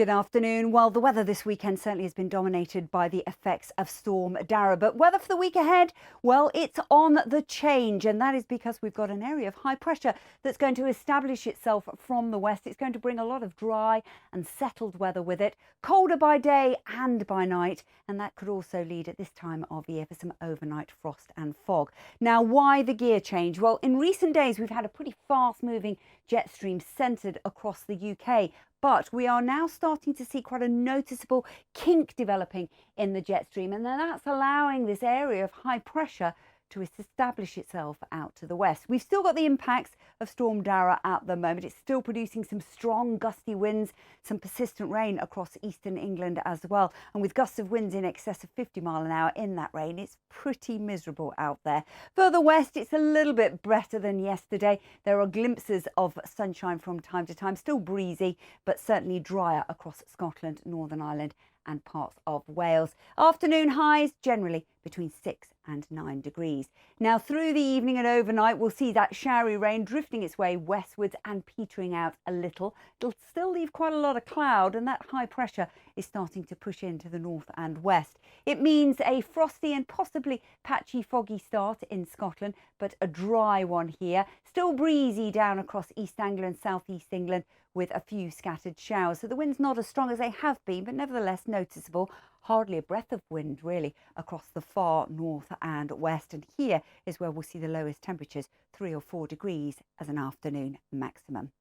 Good afternoon. Well, the weather this weekend certainly has been dominated by the effects of Storm Dara. But weather for the week ahead, well, it's on the change. And that is because we've got an area of high pressure that's going to establish itself from the west. It's going to bring a lot of dry and settled weather with it, colder by day and by night. And that could also lead at this time of year for some overnight frost and fog. Now, why the gear change? Well, in recent days, we've had a pretty fast moving jet stream centred across the UK. But we are now starting to see quite a noticeable kink developing in the jet stream, and then that's allowing this area of high pressure to establish itself out to the west. We've still got the impacts of Storm Dara at the moment. It's still producing some strong gusty winds, some persistent rain across eastern England as well. And with gusts of winds in excess of 50 miles an hour in that rain, it's pretty miserable out there. Further west, it's a little bit better than yesterday. There are glimpses of sunshine from time to time, still breezy, but certainly drier across Scotland, Northern Ireland and parts of Wales. Afternoon highs generally between 6 and 9 degrees. Now through the evening and overnight we'll see that showery rain drifting its way westwards and petering out a little. It'll still leave quite a lot of cloud, and that high pressure is starting to push into the north and west. It means a frosty and possibly patchy foggy start in Scotland, but a dry one here. Still breezy down across East Anglia and South East England with a few scattered showers. So the wind's not as strong as they have been, but nevertheless noticeable. Hardly a breath of wind really across the far north and west. And here is where we'll see the lowest temperatures, 3 or 4 degrees as an afternoon maximum.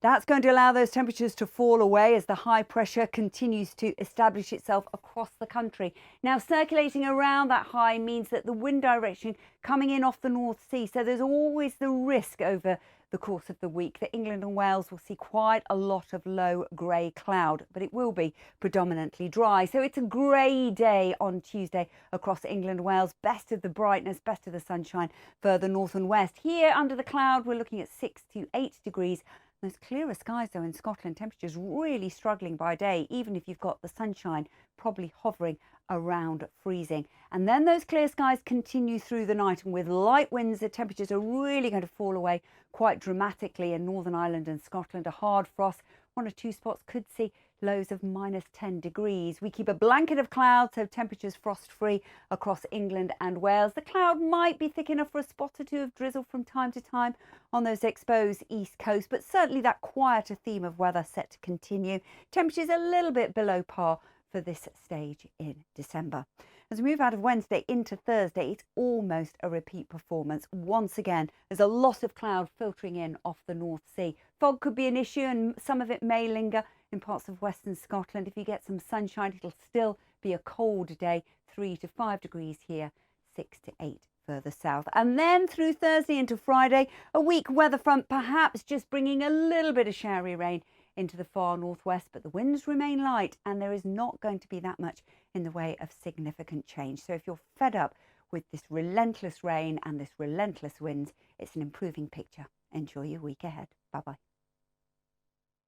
That's going to allow those temperatures to fall away as the high pressure continues to establish itself across the country. Now, circulating around that high means that the wind direction coming in off the North Sea. So there's always the risk over the course of the week that England and Wales will see quite a lot of low grey cloud, but it will be predominantly dry. So it's a grey day on Tuesday across England and Wales. Best of the brightness, best of the sunshine further north and west. Here under the cloud, we're looking at 6 to 8 degrees. Those clearer skies though in Scotland, temperatures really struggling by day, even if you've got the sunshine, probably hovering around freezing. And then those clear skies continue through the night, and with light winds the temperatures are really going to fall away quite dramatically in Northern Ireland and Scotland. A hard frost, 1 or 2 spots could see lows of -10 degrees. We keep a blanket of cloud, so temperatures frost free across England and Wales. The cloud might be thick enough for a spot or two of drizzle from time to time on those exposed east coast, but certainly that quieter theme of weather set to continue. Temperatures a little bit below par for this stage in December. As we move out of Wednesday into Thursday, it's almost a repeat performance. Once again, there's a lot of cloud filtering in off the North Sea. Fog could be an issue, and some of it may linger in parts of western Scotland. If you get some sunshine, it'll still be a cold day, 3 to 5 degrees here, 6 to 8 further south. And then through Thursday into Friday, a weak weather front, perhaps just bringing a little bit of showery rain into the far northwest, but the winds remain light and there is not going to be that much in the way of significant change. So if you're fed up with this relentless rain and this relentless winds, it's an improving picture. Enjoy your week ahead. Bye-bye.